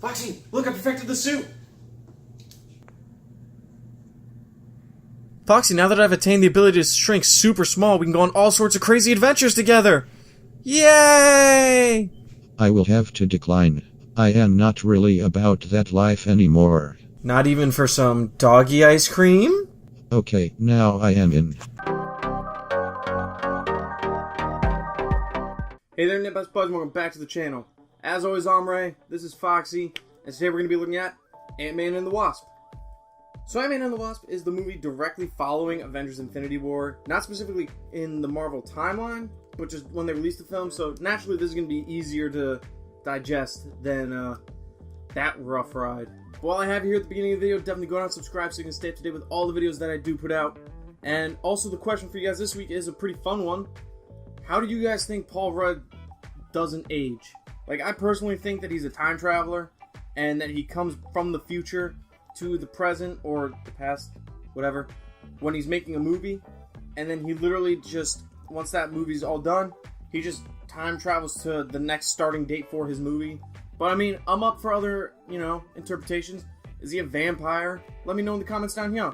Foxy, look, I perfected the suit! Foxy, now that I've attained the ability to shrink super small, we can go on all sorts of crazy adventures together! Yay! I will have to decline. I am not really about that life anymore. Not even for some doggy ice cream? Okay, now I am in. Hey there, Nip Buds, welcome back to the channel. As always, I'm Ray, this is Foxy, and today we're going to be looking at Ant-Man and the Wasp. So Ant-Man and the Wasp is the movie directly following Avengers Infinity War, not specifically in the Marvel timeline, but just when they released the film, so naturally this is going to be easier to digest than that rough ride. But while I have you here at the beginning of the video, definitely go down and subscribe so you can stay up to date with all the videos that I do put out. And also the question for you guys this week is a pretty fun one. How do you guys think Paul Rudd doesn't age? Like, I personally think that he's a time traveler, and that he comes from the future to the present, or the past, whatever, when he's making a movie, and then he literally just, once that movie's all done, he just time travels to the next starting date for his movie. But I mean, I'm up for other, interpretations. Is he a vampire? Let me know in the comments down here.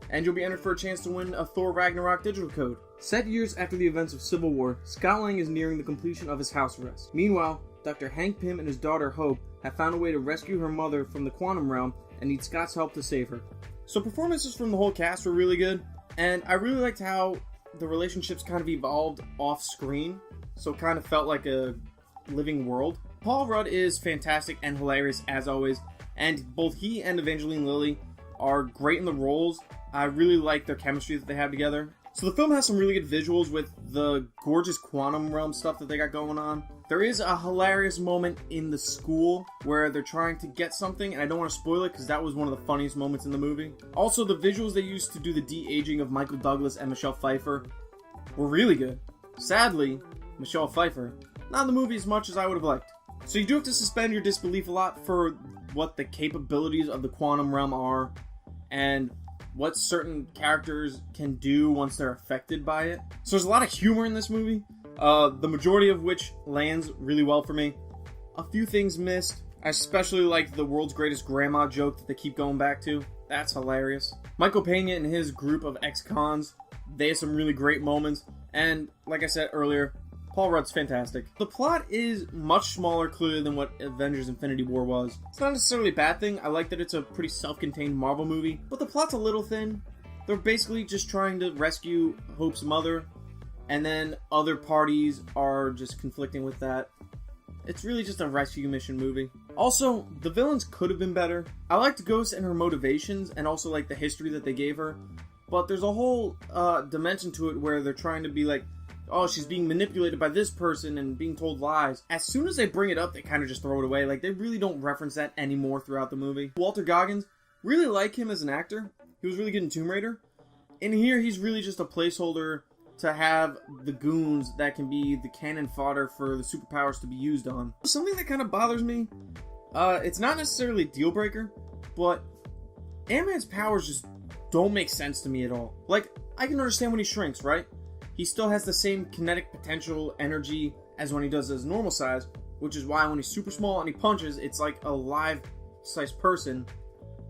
And you'll be entered for a chance to win a Thor Ragnarok digital code. Set years after the events of Civil War, Scott Lang is nearing the completion of his house arrest. Meanwhile, Dr. Hank Pym and his daughter Hope have found a way to rescue her mother from the quantum realm and need Scott's help to save her. So performances from the whole cast were really good, and I really liked how the relationships kind of evolved off screen, so it kind of felt like a living world. Paul Rudd is fantastic and hilarious as always, and both he and Evangeline Lilly are great in the roles. I really like their chemistry that they have together. So the film has some really good visuals with the gorgeous quantum realm stuff that they got going on. There is a hilarious moment in the school where they're trying to get something, and I don't want to spoil it because that was one of the funniest moments in the movie. Also, the visuals they used to do the de-aging of Michael Douglas and Michelle Pfeiffer were really good. Sadly, Michelle Pfeiffer, not in the movie as much as I would have liked. So you do have to suspend your disbelief a lot for what the capabilities of the quantum realm are, and what certain characters can do once they're affected by it. So there's a lot of humor in this movie, the majority of which lands really well for me. A few things missed. I especially like the world's greatest grandma joke that they keep going back to. That's hilarious. Michael Pena and his group of ex-cons, they have some really great moments. And like I said earlier, Paul Rudd's fantastic. The plot is much smaller, clearly, than what Avengers Infinity War was. It's not necessarily a bad thing. I like that it's a pretty self-contained Marvel movie, but the plot's a little thin. They're basically just trying to rescue Hope's mother, and then other parties are just conflicting with that. It's really just a rescue mission movie. Also, the villains could have been better. I liked Ghost and her motivations, and also like the history that they gave her, but there's a whole dimension to it where they're trying to be like, oh, she's being manipulated by this person and being told lies. As soon as they bring it up, they kind of just throw it away. Like, they really don't reference that anymore throughout the movie. Walter Goggins, really like him as an actor. He was really good in Tomb Raider. In here, he's really just a placeholder to have the goons that can be the cannon fodder for the superpowers to be used on. Something that kind of bothers me, it's not necessarily a deal breaker, but Ant-Man's powers just don't make sense to me at all. Like, I can understand when he shrinks, right? He still has the same kinetic potential energy as when he does his normal size, which is why when he's super small and he punches, it's like a life-sized person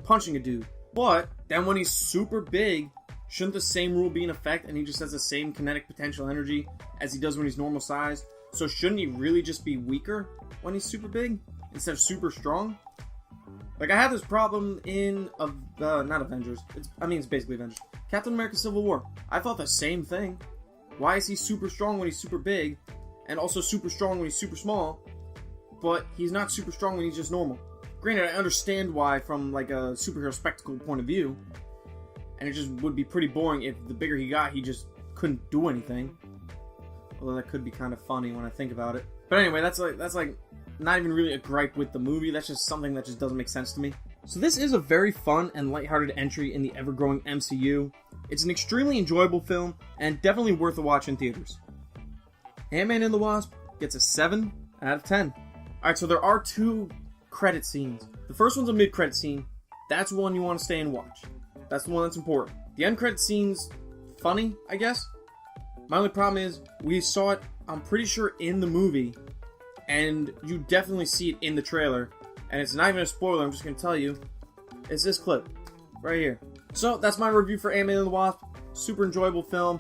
punching a dude. But then when he's super big, shouldn't the same rule be in effect and he just has the same kinetic potential energy as he does when he's normal size? So shouldn't he really just be weaker when he's super big instead of super strong? Like, I had this problem in, not Avengers, it's basically Avengers. Captain America Civil War. I thought the same thing. Why is he super strong when he's super big, and also super strong when he's super small, but he's not super strong when he's just normal? Granted, I understand why from like a superhero spectacle point of view, and it just would be pretty boring if the bigger he got, he just couldn't do anything. Although that could be kind of funny when I think about it. But anyway, that's like not even really a gripe with the movie. That's just something that just doesn't make sense to me. So this is a very fun and lighthearted entry in the ever-growing MCU. It's an extremely enjoyable film, and definitely worth a watch in theaters. Ant-Man and the Wasp gets a 7 out of 10. Alright, so there are 2 credit scenes. The first one's a mid-credit scene. That's one you want to stay and watch. That's the one that's important. The end credit scene's funny, I guess. My only problem is, we saw it, I'm pretty sure, in the movie, and you definitely see it in the trailer, and it's not even a spoiler, I'm just going to tell you, it's this clip right here. So that's my review for Ant-Man and the Wasp. Super enjoyable film.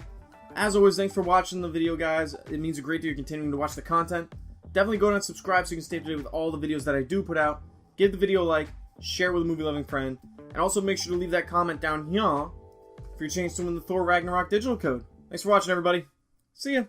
As always, thanks for watching the video, guys. It means a great deal you're continuing to watch the content. Definitely go down and subscribe so you can stay up to date with all the videos that I do put out. Give the video a like, share it with a movie-loving friend, and also make sure to leave that comment down here for your chance to win the Thor Ragnarok digital code. Thanks for watching, everybody. See ya.